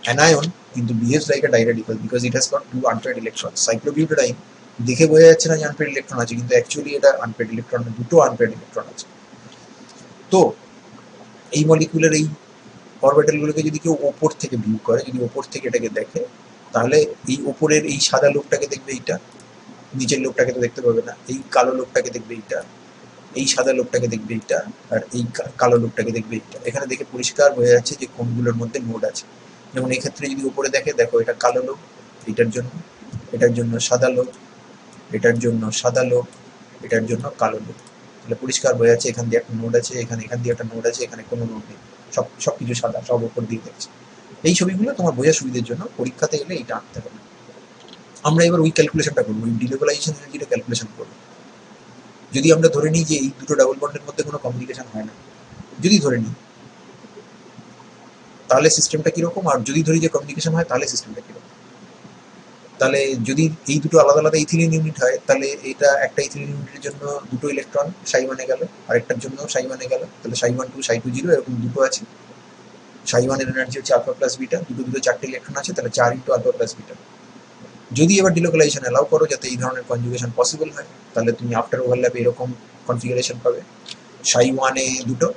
Anion কিন্তু behaves like a diradical because it has got two unpaired electron. Cyclobutadiene দেখে বোঝা যাচ্ছে না যে আনপেয়ার্ড ইলেকট্রন আছে, কিন্তু অ্যাকচুয়ালি এটা আনপেয়ার্ড ইলেকট্রন, দুটো আনপেয়ার্ড ইলেকট্রন আছে। তো এই মলিকুলের এই অরবিটালগুলোকে যদি কেউ ওপর থেকে ভিউ করে, যদি ওপর থেকে এটাকে দেখে, তাহলে এই ওপরের এই সাদা লোকটাকে দেখবে এইটা, নিচের লোকটাকে তো দেখতে পাবে না, এই কালো লোকটাকে দেখবে এইটা, এই সাদা লোকটাকে দেখবে এইটা, আর এই কালো লোকটাকে দেখবে এইটা। এখানে দেখে পরিষ্কার বোঝা যাচ্ছে যে কোনগুলোর মধ্যে নোড আছে। যেমন এই ক্ষেত্রে যদি উপরে দেখে, দেখো এটা কালো লোক, এটার জন্য, এটার জন্য সাদা লোক, এটার জন্য সাদা লোক, এটার জন্য কালো লোক। তাহলে পরিষ্কার বোঝা যাচ্ছে এখান দিয়ে একটা নোড আছে, এখানে এখান দিয়ে একটা নোড আছে, এখানে কোনো নোড নেই, সবকিছু সাদা, সব উপর দিয়ে দেখছে। এই ছবিগুলো তোমার বোঝার সুবিধার জন্য পরীক্ষাতে এলে এটা আনতে হবে। আমরা এবার ওই ক্যালকুলেশনটা করবো, ওই ডিলোকালাইজেশন এনার্জিটা ক্যালকুলেশন করবো। যদি আমরা ধরে নিই যে এই দুটো ডাবল বন্ডের মধ্যে কোনো কমিউনিকেশন হয় না, যদি ধরে নিই, তাহলে সিস্টেমটা কিরকম? আর যদি ধরি যে কমিউনিকেশন হয়, তাহলে সিস্টেমটা কিরকম? তাহলে যদি এই দুটো আলাদা আলাদা ইথিলিন ইউনিট হয়, তাহলে এটা একটা ইথিলিন ইউনিটের জন্য দুটো ইলেকট্রন সাই 1 গেল, আরেকটার জন্য সাই 1 গেল, তাহলে সাই 1 2 সাই 2 0 এরকম দুটো আছে। সাই 1 এর এনার্জি হচ্ছে আলফা প্লাস বিটা, দুটো দুটো চারটে ইলেকট্রন আছে, তাহলে 4 ইন্টু আলফা প্লাস বিটা। যদি এবার ডিলোকালাইজেশন অ্যালাউ করো যাতে এই ধরনের কনজুগেশন পসিবল হয়, তাহলে তুমি আফটার ওভারল্যাপে এরকম কনফিগারেশন পাবে। সাই 1 এ দুটো,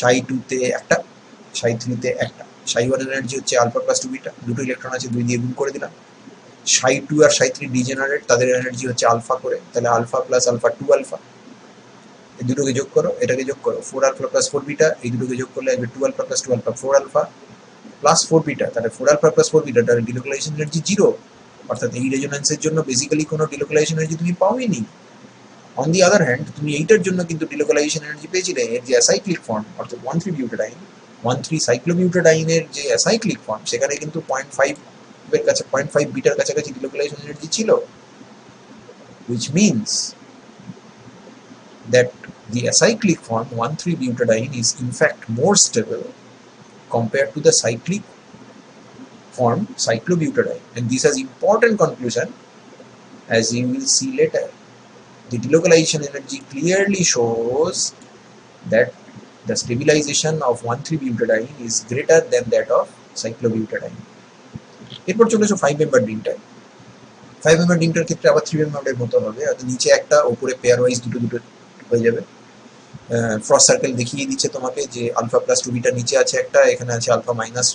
সাই 2 তে একটা, সাই 3 তে একটা। সাই 1 এর এনার্জি হচ্ছে আলফা প্লাস 2 বিটা, দুটো ইলেকট্রন আছে, 2 দিয়ে গুণ করে দিলাম। সাই 2 আর সাই 3 ডিজেনারেট, তাদের এনার্জি হচ্ছে আলফা করে, তাহলে আলফা প্লাস আলফা 2 আলফা। এই দুটোকে যোগ করো, এটাকে যোগ করো, 4 আলফা প্লাস 4 বিটা, এই দুটোকে যোগ করলে আসবে 2 alpha plus 2 alpha 4 alpha plus 4 beta, তাহলে 4 আলফা প্লাস 4 বিটা, তাহলে ডিলোকালাইজেশন এনার্জি 0। অর্থাৎ এই রেজোন্যান্সের জন্য বেসিক্যালি কোনো ডিলোকালাইজেশন এনার্জি তুমি পাওইনি। অন দি আদার হ্যান্ড তুমি এইটার জন্য কিন্তু ডিলোকালাইজেশন এনার্জি পেয়েছিলে। এর যে অ্যাসাইক্লিক ফর্ম অর্থাৎ 1,3-বিউটাডাইন, 1,3-সাইক্লোবিউটাডাইনের যে অ্যাসাইক্লিক ফর্ম, সেখানে কিন্তু 0.5 এর কাছে, 0.5 বিটার কাছাকাছি ডিলোকালাইজেশন এনার্জি ছিল, which means that the acyclic form 1,3-butadiene is in fact more stable compared to the cyclic form cyclobutadiene, and this has important conclusion as you will see later. The delocalization energy clearly shows that the stabilization of 1,3-butadiene is greater than that of cyclobutadiene. এরপর চলে এসো 5 member রিংটায়। 5 member রিংটার ক্ষেত্রে আবার 3 মেম্বারের মতো হবে, অর্থাৎ নিচে একটা, উপরে পেয়ার ওয়াইজ দুটো দুটো হয়ে যাবে। ফ্রস্ট সার্কেল দেখিয়ে দিচ্ছে তোমাকে যে আলফা প্লাস 2 বিটা নিচে আছে একটা, এখানে আছে আলফা মাইনাস,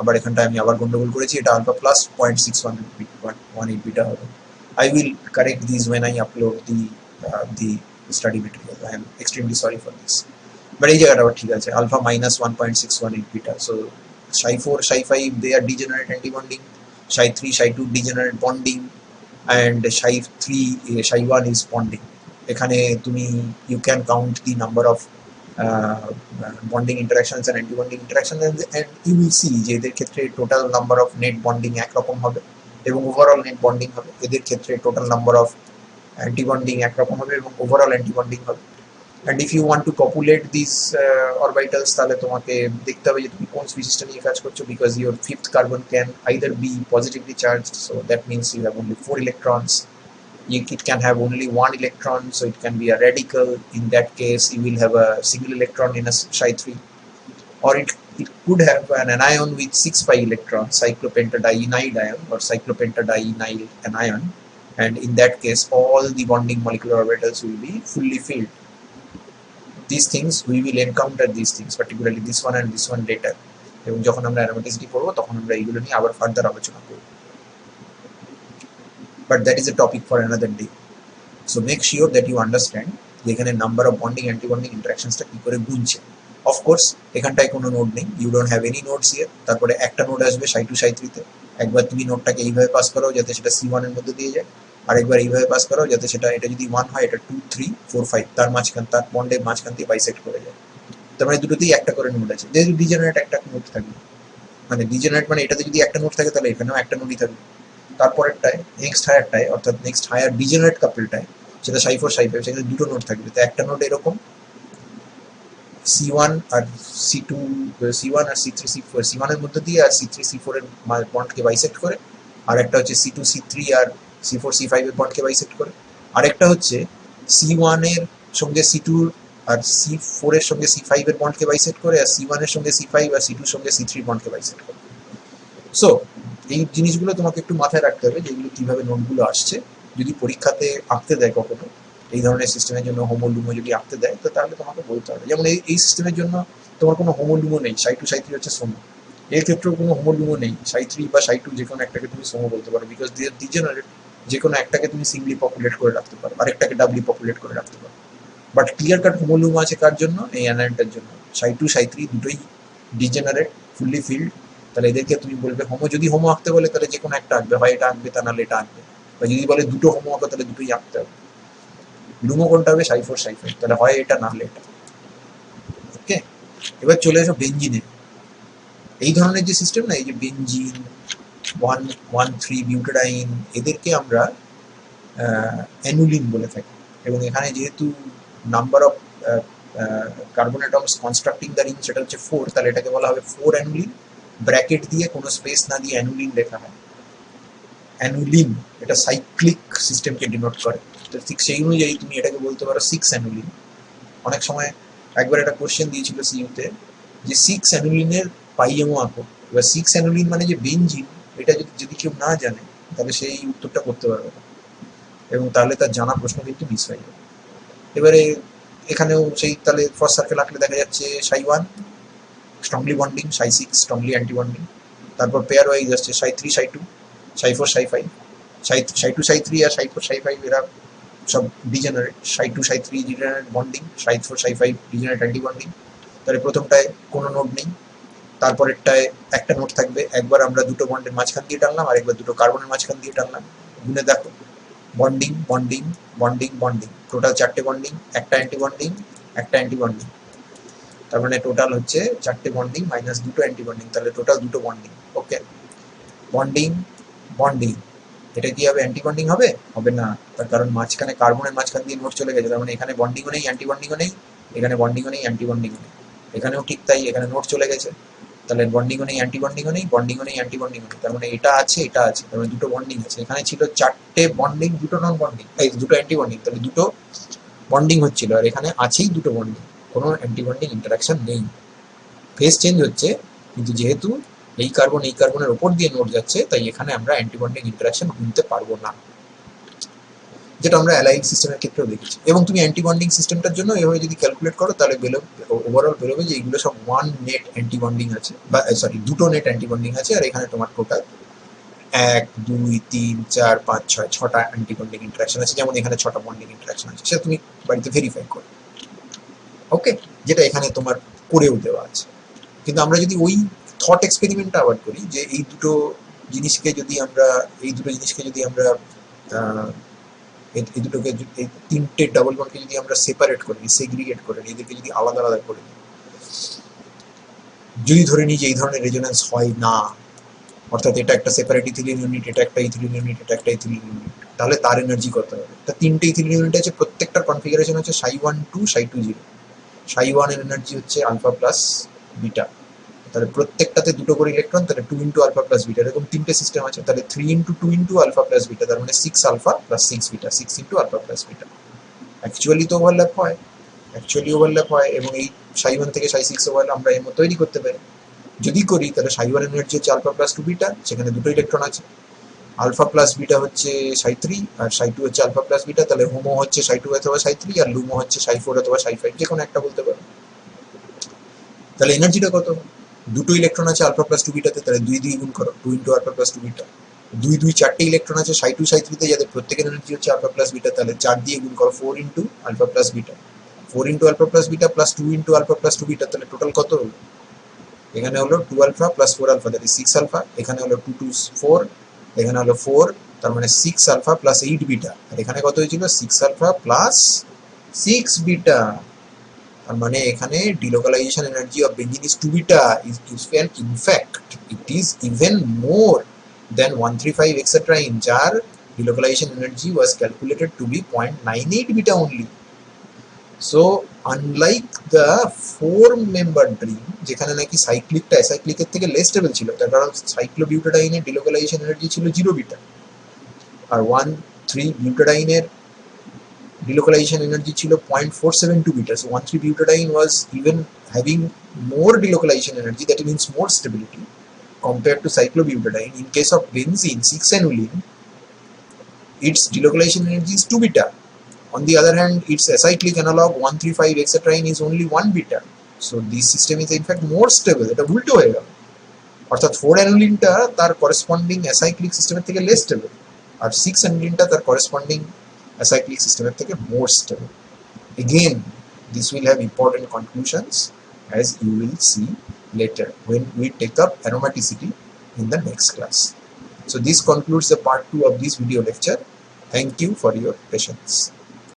আবার এখানটায় আমি আবার গন্ডগোল করেছি, এটা আলফা প্লাস 0.618 বিটা হবে। I will correct these when I upload the study material. I am extremely sorry for this. But এই জায়গাটা আবার ঠিক আছে, alpha minus 1.618 beta. So Sai 4 Sai 5 they are degenerate anti-bonding, Sai 3 Sai 2 degenerate bonding, and Sai 3 Sai 1 is bonding. এখানে তুমি you can count the number of bonding interactions and anti bonding interaction and you will see যে এদের ক্ষেত্রে total number of net bonding একরকম হবে এবং overall net bonding হবে, এদের ক্ষেত্রে total number of anti bonding একরকম হবে এবং ওভারঅল অ্যান্টি বন্ডিং হবে। And if you want to populate this orbitals তাহলে তোমাকে দেখতে হবে যে তুমি কোন স্পিসিসটা নিয়ে কাজ করছো, because your fifth carbon can either be positively charged, so that means you have only 4 electrons. It can have only 1 electron, so it can be a radical. In that case you will have a single electron in a Psi3, or it could have an anion with 6 pi electrons, cyclopentadienyl ion or cyclopentadienyl anion, and in that case all the bonding molecular orbitals will be fully filled. These things we will encounter, these things particularly this one and this one later, এবং যখন আমরা aromaticity পড়বো তখন আমরা এইগুলো নিয়ে আবার further আলোচনা করব, but that is a topic for another day. So make sure that you understand যে এখানে number of bonding anti bonding ইন্টারাকশনসটা কি করে গুনছে। অফকোর্স এখানটায় কোনো নোড নেই, you don't have any nodes here. তারপরে একটা নোড আসবে Psi2 Psi3 তে, একবার তুমি নোডটাকে এইভাবে পাস করো যাতে সেটা C1 এর মধ্যে দিয়ে যায়, আরেকবার এইভাবে পাস করো যাতে সেটা, এটা যদি 1 হয় এটা 2 3 4 5 তার মাঝখান, তার বন্ডের মাঝখান দিয়ে বাইসেক্ট করে যায়। তার মানে দুটোতেই একটা করে নোড আছে, যেহেতু ডিজেনারেট একটা নোড থাকবে, মানে ডিজেনারেট মানে এটাতে যদি একটা নোড থাকে তাহলে এখানেও একটা নোডই থাকবে। তারপরেরটায় নেক্সট হায়ারটায় অর্থাৎ নেক্সট হায়ার ডিজেনারেট কাপলটায় সেটা Psi4 Psi5 সেখানে দুটো নোড থাকবে, তো একটা নোড এরকম C1 আর C2, C1 আর C3 C4, C1 এর মধ্যে দিয়ে আর C3 C4 এর বন্ডকে বাইসেক্ট করে, আর একটা হচ্ছে C2 C3 আর C4 C5 এর বন্ডকে বাইসেক্ট করে, আরেকটা হচ্ছে C1 এর সঙ্গে C2 আর C4 এর সঙ্গে C5 এর বন্ডকে বাইসেক্ট করে, আর C1 এর সঙ্গে C5 আর C2 এর সঙ্গে C3 বন্ডকে বাইসেক্ট করে। সো এই জিনিসগুলো তোমাকে একটু মাথায় রাখতে হবে, যেগুলো কিভাবে নোটগুলো আসছে। যদি পরীক্ষাতে আঁকতে দেয় কখনো এই ধরনের সিস্টেমের জন্য হোমোলুমো যদি আঁকতে দেয় তো তাহলে তোমাকে বলতে হবে, যেমন এই সিস্টেমের জন্য তোমার কোনো হোমোলুমো নেই, Psi2 Psi3 হচ্ছে সোমো, এর ক্ষেত্রেও কোনো হোমোলুমো নেই, Psi3 বা Psi2 যে কোনো একটাকে তুমি সোমো বলতে পারো, বিকজ দে আর ডিজেনারেট, যে কোনো একটাকে তুমি সিঙ্গলি পপুলেট করে রাখতে পারো, আরেকটাকে ডাবলি পপুলেট করে রাখতে পারো। বাট ক্লিয়ার কাট হোমোলুমো আছে কার জন্য? এই অ্যানায়নটার জন্য। Psi2 Psi3 দুটোই ডিজেনারেট, ফুললি ফিল্ড, তাহলে এদেরকে তুমি বলবে হোমো, যদি হোমো আঁকতে বলে তাহলে যে কোনো একটা আঁকবে, হয় এটা আঁকবে তা নাহলে এটা আঁকবে, বা যদি বলে দুটো হোমো আঁকো তাহলে দুটোই আঁকতে হবে। লুমো কোনটা হবে? Psi4 Psi5, তাহলে হয় এটা নাহলে এটা। ওকে, এবার চলে এসো বেঞ্জিনে। এই ধরনের যে সিস্টেম না, এই যে বেঞ্জিন 1,1,3 বিউটাডাইন, এদেরকে আমরা অ্যানুলিন বলে থাকি, এবং এখানে যেহেতু number of carbon atoms constructing the ring সেটা হচ্ছে 4, তাহলে এটাকে বলা হবে 4 অ্যানুলিন, ব্র্যাকেট দিয়ে কোনো স্পেস না দিয়ে অ্যানুলিন লেখা হয়। অ্যানুলিন এটা সাইক্লিক সিস্টেমকে ডিনোট করে, তো ঠিক সেই অনুযায়ী তুমি এটাকে বলতে পারো 6 অ্যানুলিন। অনেক সময় একবার একটা কোশ্চেন দিয়েছিল সিইউতে যে 6 অ্যানুলিনের পাইএমও আঁকো। এবার 6 অ্যানুলিন মানে যে বেঞ্জিন, এটা যদি কেউ না জানে তাহলে সেই উত্তরটা করতে পারবে না, এবং তাহলে তার জানা প্রশ্ন কিন্তু মিস হয়ে যাবে। এবারে এখানেও সেই, তাহলে ফার্স্ট সার্কেল আঁকলে দেখা যাচ্ছে Psi1 strongly bonding, Psi6 strongly anti bonding, তারপর পেয়ার ওয়াইজ আসছে Psi3 Psi2, Psi4 Psi5, Psi2 Psi3 আর Psi4 Psi5 এরা সব degenerate, Psi2 Psi3 degenerate bonding, Psi4 Psi5 degenerate anti bonding. তাহলে প্রথমটায় কোনো নোড নেই, তারপরেরটায় একটা নোড থাকবে, একবার আমরা দুটো বন্ডের মাঝখান দিয়ে টানলাম আর একবার দুটো কার্বনের মাঝখান দিয়ে টানলাম, গুনে দেখো bonding bonding bonding bonding, total 4টে বন্ডিং, একটা অ্যান্টি বন্ডিং, একটা অ্যান্টি বন্ডিং, তার মানে টোটাল হচ্ছে 4টে বন্ডিং মাইনাস দুটো অ্যান্টি বন্ডিং, তাহলে টোটাল দুটো বন্ডিং। ওকে, বন্ডিং বন্ডিং, এটা কি হবে? অ্যান্টি বন্ডিং হবে? হবে না, তার কারণ মাঝখানে কার্বনের মাঝখান দিয়ে নোড চলে গেছে, তার মানে এখানে বন্ডিংও নেই অ্যান্টি বন্ডিংও নেই, এখানে বন্ডিংও নেই অ্যান্টি বন্ডিংও নেই, এখানেও ঠিক তাই, এখানে নোড চলে গেছে, তাহলে বন্ডিংও নেই অ্যান্টি বন্ডিংও নেই, বন্ডিংও নেই অ্যান্টি বন্ডিংও নেই, তার মানে এটা আছে এটা আছে, তার মানে দুটো বন্ডিং আছে। এখানে ছিল 4টে বন্ডিং, দুটো নন বন্ডিং, এই দুটো অ্যান্টি বন্ডিং, তাহলে দুটো বন্ডিং হচ্ছিল, আর এখানে আছেই দুটো বন্ডিং, কোনো অ্যান্টি বন্ডিং ইন্টারাকশন নেই, ফেজ চেঞ্জ হচ্ছে, কিন্তু যেহেতু এই কার্বনের উপর দিয়ে নোড যাচ্ছে তাই এখানে আমরা অ্যান্টি বন্ডিং ইন্টারাকশন গুনতে পারবো না, যেটা আমরা অ্যালাইন সিস্টেমের ক্ষেত্রেও দেখেছি। এবং তুমি অ্যান্টি বন্ডিং সিস্টেমটার জন্য এভাবে যদি ক্যালকুলেট করো তাহলে ওভারঅল বেরোবে যে এইগুলো সব 1 নেট অ্যান্টি বন্ডিং আছে, বা সরি 2টো নেট অ্যান্টি বন্ডিং আছে, আর এখানে তোমার টোটাল 1 2 3 4 5 6 6টা অ্যান্টি বন্ডিং ইন্টারাকশন আছে, যেমন এখানে 6টা বন্ডিং ইন্টারাকশন আছে, সেটা তুমি বাড়িতে ভেরিফাই করো। ওকে, যেটা এখানে তোমার করেও দেওয়া আছে। কিন্তু আমরা যদি ওই থট এক্সপেরিমেন্টটা আবার করি যে এই দুটো জিনিসকে যদি আমরা এই দুটোকে এই তিনটে ডাবল বন্ডকে যদি আমরা সেপারেট করি, সেগ্রিগেট করে এদেরকে যদি আলাদা আলাদা করে দিই, যদি ধরে নিই যে এই ধরনের রেজোন্যান্স হয় না, অর্থাৎ এটা একটা সেপারেট ইথিলিন ইউনিট, এটা একটা ইথিলিন ইউনিট, এটা একটা ইথিলিন ইউনিট, তাহলে তার এনার্জি কত হবে? তা তিনটে ইথিলিন ইউনিট আছে, প্রত্যেকটার কনফিগারেশন হচ্ছে ψ1 2 ψ2 0। ψ1 এর এনার্জি হচ্ছে আলফা প্লাস বিটা, তাহলে প্রত্যেকটাতে দুটো করে ইলেকট্রন, তাহলে 2 ইন্টু আলফা প্লাস বিটা, এরকম তিনটে সিস্টেম আছে, তাহলে 3 into 2 into alpha plus beta, তার মানে 6 alpha plus 6 beta, 6 into alpha plus beta. Actually তো ওভারল্যাপ হয়, এবং এই ψ1 থেকে ψ6 ওভারল্যাপ আমরা এর মতো তৈরি করতে পারি। যদি করি তাহলে ψ1 এনার্জি হচ্ছে আলফা প্লাস 2 বিটা, সেখানে দুটো ইলেকট্রন আছে, আলফা প্লাস বিটা হচ্ছে ψ3 আর ψ2 হচ্ছে আলফা প্লাস বিটা, তাহলে হোমো হচ্ছে ψ2 অথবা ψ3 আর লুমো হচ্ছে ψ4 অথবা ψ5, যে কোনো একটা বলতে পারো। তাহলে এনার্জিটা কত? দুটো ইলেকট্রন আছে আলফা প্লাস 2 বিটাতে, তাহলে 2 দিয়ে গুণ করো, 2 ইন্টু আলফা প্লাস 2 বিটা। 2 2 চারটে ইলেকট্রন আছে ψ2 ψ3 তে, যাদের প্রত্যেকের এনার্জি হচ্ছে আলফা প্লাস বিটা, তাহলে 4 দিয়ে গুণ করো, 4 into alpha plus beta. 4 into alpha plus beta plus 2 into alpha plus 2 beta, তাহলে টোটাল কত হলো? এখানে হলো 2 alpha plus 4 alpha, that is 6 alpha, এখানে হলো 2 2 4, এখানে হলো 4, তার মানে 6 আলফা প্লাস 8 বিটা, আর এখানে কত হয়েছিল? 6 আলফা প্লাস 6 বিটা। তার মানে এখানে delocalization energy of benzene is 2 beta, in fact it is even more than 135 hexatriene, যার delocalization energy was calculated to be 0.98 beta only. So unlike the 4-member dream, যেখানে নাকি সাইক্লিকটা অ্যাসাইক্লিকের থেকে লেস স্টেবল ছিল, তার কারণ সাইক্লোবিউটাডাইনের delocalization energy ছিল 0 beta, আর 1,3-butadiene delocalization energy ছিল 0.472 beta. So 1,3-butadiene was even having more delocalization energy, that means more stability compared to cyclobutadiene. In case of benzene 6-annuline, its delocalization energy is 2 beta. On the other hand, its acyclic analog 135 hexatriene is only 1 beta. So this system is in fact more stable. এটা উল্টো হয়ে গেল, অর্থাৎ 4-annuline-টা তার corresponding acyclic সিস্টেমের থেকে less stable, আর 6-annuline-টা তার corresponding acyclic systemer থেকে more stable. Again, this will have important conclusions, as you will see later when we take up aromaticity in the next class. So this concludes the part 2 of this video lecture. Thank you for your patience.